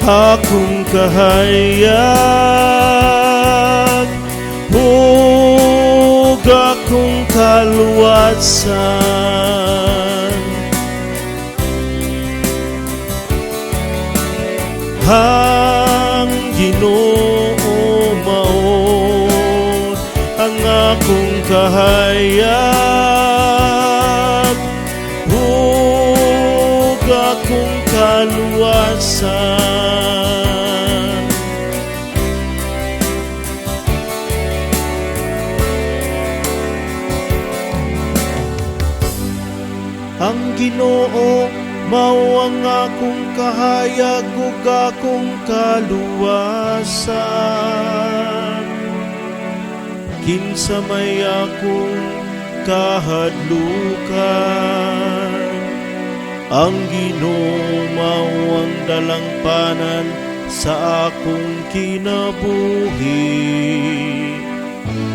akong kahayag, ug akong kaluwasan. Ang Ginoo mao ang akong kahayag, ug akong kaluwasan. Ang Ginoo mao ang akong kahayag, ug akong kaluwasan. Kinsa may akong kahadlukan, ang Ginoo mao ang dalangpanan sa akong kinabuhi.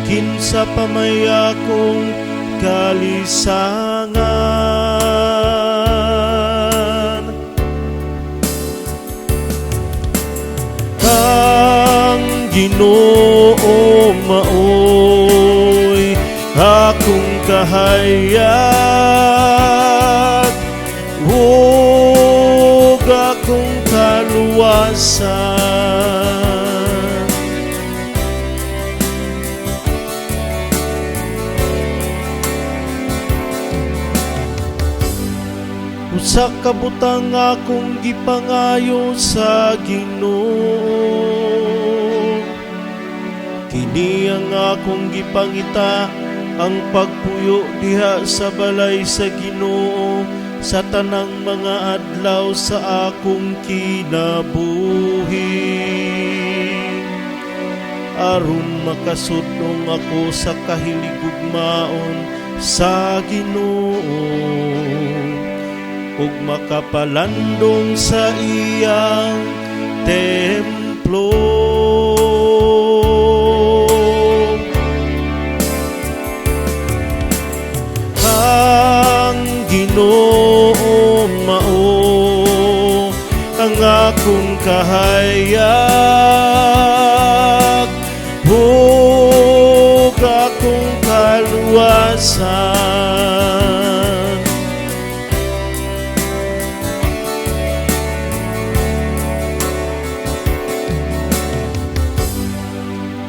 Kinsa pa may akong kalisangan, ang Ginoo maoy akong kahayag, ug akong kaluwasan. Usa ka butang akong gipangayo sa Ginoo, kini ang akong gipangita, ang pagpuyo diha sa balay sa Ginoo sa tanang mga adlaw sa akong kinabuhi, aron makasudnong ako sa kahiligugmaon sa Ginoo, ug makapalandong sa iyang templo. Ang Ginoo mao ang akong kahayag, ug akong kaluwasan.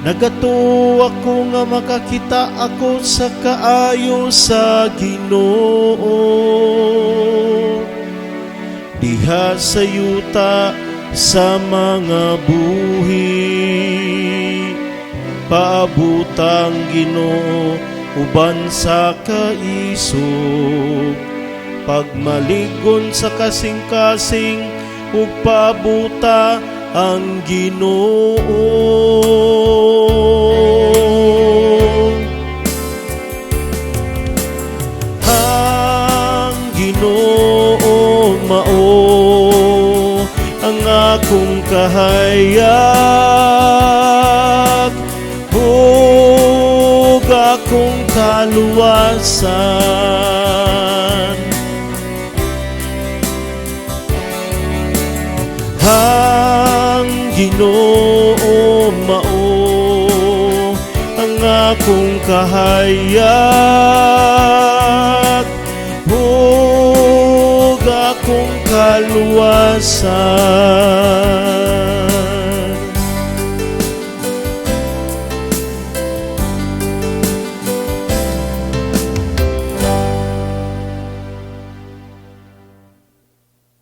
Nagatuo ako nga makakita ako sa kaayo sa Ginoo, diha sa yuta sa mga buhi. Paabutang Ginoo uban sa kaisog, pagmaligon sa kasing-kasing, ug paabuta ang Ginoo. Ang Ginoo mao ang akong kahayag, ug akong kaluwasan. Ang Ginoo mao ang akong kahayag, ug akong kaluwasan.